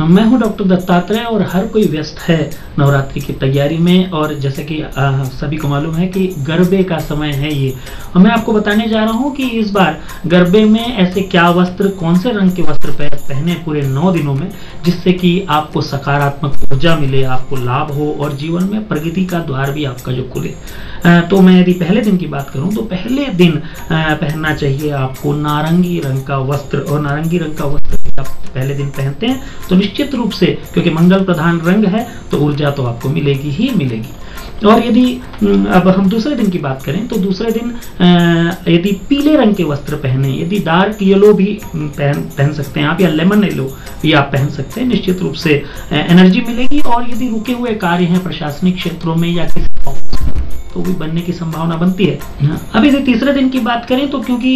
मैं हूं डॉक्टर दत्तात्रेय और हर कोई व्यस्त है नवरात्रि की तैयारी में। और जैसे कि सभी को मालूम है कि गरबे का समय है ये, और मैं आपको बताने जा रहा हूं कि इस बार गरबे में ऐसे क्या वस्त्र, कौन से रंग के वस्त्र पहने पूरे 9 दिनों में, जिससे कि आपको सकारात्मक ऊर्जा मिले, आपको लाभ हो और जीवन में प्रगति का द्वार भी आपका जो खुले। तो मैं यदि पहले दिन की बात करूं तो पहले दिन पहनना चाहिए आपको नारंगी रंग का वस्त्र। और नारंगी रंग का वस्त्र आप पहले दिन पहनते हैं तो निश्चित रूप से, क्योंकि मंगल प्रधान रंग है, तो ऊर्जा तो आपको मिलेगी ही मिलेगी। और यदि अब हम दूसरे दिन की बात करें तो दूसरे दिन यदि पीले रंग के वस्त्र पहने, यदि डार्क येलो भी पहन सकते हैं आप, या लेमन येलो भी आप पहन सकते हैं, निश्चित रूप से एनर्जी मिलेगी। और यदि रुके हुए कार्य हैं प्रशासनिक क्षेत्रों में या किसी तो भी बनने की संभावना बनती है। अब यदि तीसरे दिन की बात करें तो क्योंकि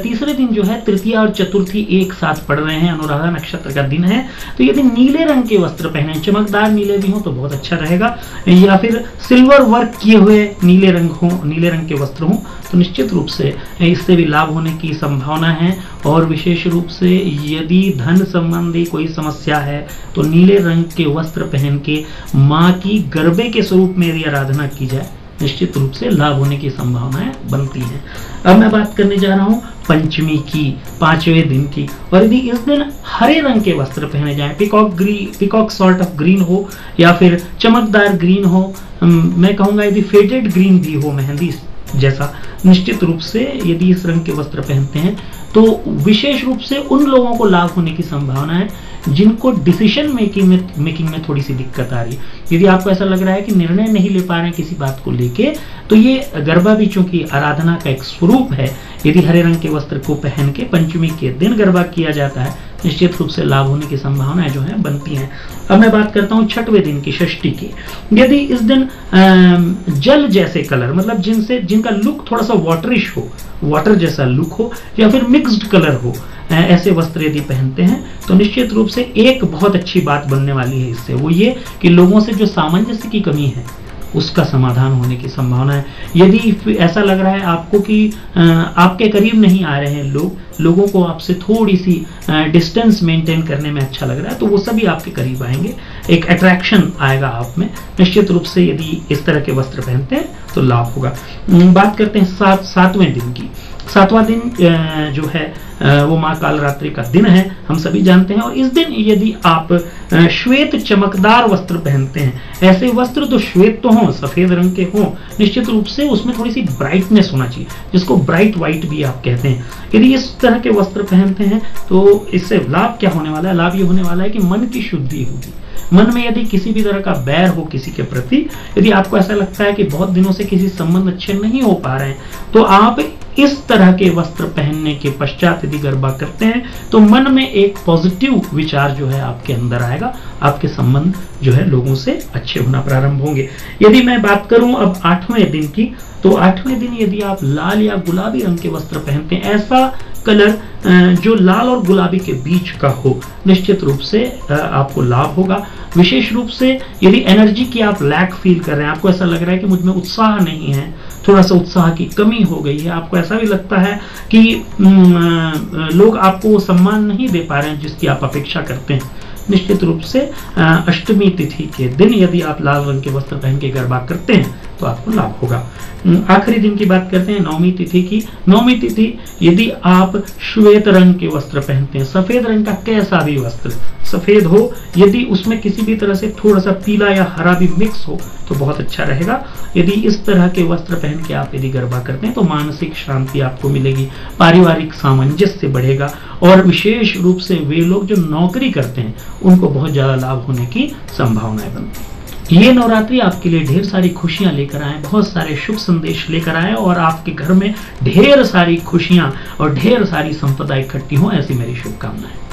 तीसरे दिन जो है तृतीया और चतुर्थी एक साथ पड़ रहे हैं, अनुराधा नक्षत्र का दिन है, तो यदि नीले रंग के वस्त्र पहने, चमकदार नीले भी हो तो बहुत अच्छा रहेगा, या फिर सिल्वर वर्क किए हुए नीले रंग के वस्त्र हों तो निश्चित रूप से इससे भी लाभ होने की संभावना है। और विशेष रूप से यदि धन संबंधी कोई समस्या है तो नीले रंग के वस्त्र पहन के माँ की गरबे के स्वरूप में यदि आराधना की जाए, निश्चित रूप से लाभ होने की संभावनाएं बनती हैं। अब मैं बात करने जा रहा हूं पंचमी की, 5वें दिन की। और यदि इस दिन हरे रंग के वस्त्र पहने जाएं, पिकॉक सॉर्ट ऑफ ग्रीन हो या फिर चमकदार ग्रीन हो, मैं कहूंगा यदि फेडेड ग्रीन भी हो, मेहंदी जैसा, निश्चित रूप से यदि इस रंग के वस्त्र पहनते हैं तो विशेष रूप से उन लोगों को लाभ होने की संभावना है जिनको डिसीजन मेकिंग में थोड़ी सी दिक्कत आ रही है। यदि आपको ऐसा लग रहा है कि निर्णय नहीं ले पा रहे हैं किसी बात को लेके, तो ये गरबा भी चूंकि आराधना का एक स्वरूप है, यदि हरे रंग के वस्त्र को पहन के पंचमी के दिन गरबा किया जाता है, निश्चित रूप से लाभ होने की संभावनाएं जो है बनती हैं। अब मैं बात करता हूं 6वें दिन की, षष्ठी की। यदि इस दिन जल जैसे कलर, मतलब जिनका लुक थोड़ा सा वाटरिश हो, वाटर जैसा लुक हो, या फिर मिक्स्ड कलर हो, ऐसे वस्त्र यदि पहनते हैं तो निश्चित रूप से एक बहुत अच्छी बात बनने वाली है इससे, वो ये कि लोगों से जो सामंजस्य की कमी है उसका समाधान होने की संभावना है। यदि ऐसा लग रहा है आपको कि आपके करीब नहीं आ रहे हैं लोगों को आपसे थोड़ी सी डिस्टेंस मेंटेन करने में अच्छा लग रहा है, तो वो सभी आपके करीब आएंगे, एक अट्रैक्शन आएगा आप में। निश्चित रूप से यदि इस तरह के वस्त्र पहनते हैं तो लाभ होगा। बात करते हैं 7वें दिन की। 7वां दिन जो है वो माँ कालरात्रि का दिन है, हम सभी जानते हैं। और इस दिन यदि आप श्वेत चमकदार वस्त्र पहनते हैं, ऐसे वस्त्र तो श्वेत तो हों, सफेद रंग के हों, निश्चित रूप से उसमें थोड़ी सी ब्राइटनेस होना चाहिए, जिसको ब्राइट व्हाइट भी आप कहते हैं। यदि इस तरह के वस्त्र पहनते हैं तो इससे लाभ क्या होने वाला है? लाभ ये होने वाला है कि मन की शुद्धि होगी। मन में यदि किसी भी तरह का बैर हो किसी के प्रति, यदि आपको ऐसा लगता है कि बहुत दिनों से किसी संबंध अच्छे नहीं हो पा रहे हैं, तो आप इस तरह के वस्त्र पहनने के पश्चात यदि गरबा करते हैं तो मन में एक पॉजिटिव विचार जो है आपके अंदर आएगा, आपके संबंध जो है लोगों से अच्छे होना प्रारंभ होंगे। यदि मैं बात करूं अब 8वें दिन की, तो 8वें दिन यदि आप लाल या गुलाबी रंग के वस्त्र पहनते हैं, ऐसा कलर जो लाल और गुलाबी के बीच का हो, निश्चित रूप से आपको लाभ होगा। विशेष रूप से यदि एनर्जी की आप लैक फील कर रहे हैं, आपको ऐसा लग रहा है कि मुझ में उत्साह नहीं है, थोड़ा सा उत्साह की कमी हो गई है, आपको ऐसा भी लगता है कि लोग आपको सम्मान नहीं दे पा रहे हैं जिसकी आप अपेक्षा करते हैं, निश्चित रूप से अष्टमी तिथि के दिन यदि आप लाल रंग के वस्त्र पहन के गरबा करते हैं तो आपको लाभ होगा। आखिरी दिन की बात करते हैं 9वीं तिथि की। 9वीं तिथि यदि आप श्वेत रंग के वस्त्र पहनते हैं, सफेद रंग का कैसा भी वस्त्र सफेद हो, यदि उसमें किसी भी तरह से थोड़ा सा पीला या हरा भी मिक्स हो तो बहुत अच्छा रहेगा। यदि इस तरह के वस्त्र पहन के आप यदि गरबा करते हैं तो मानसिक शांति आपको मिलेगी, पारिवारिक सामंजस्य बढ़ेगा, और विशेष रूप से वे लोग जो नौकरी करते हैं उनको बहुत ज्यादा लाभ होने की संभावनाएं बनती है। ये नवरात्रि आपके लिए ढेर सारी खुशियां लेकर आए, बहुत सारे शुभ संदेश लेकर आए, और आपके घर में ढेर सारी खुशियां और ढेर सारी संपदा इकट्ठी हो, ऐसी मेरी शुभकामनाएं।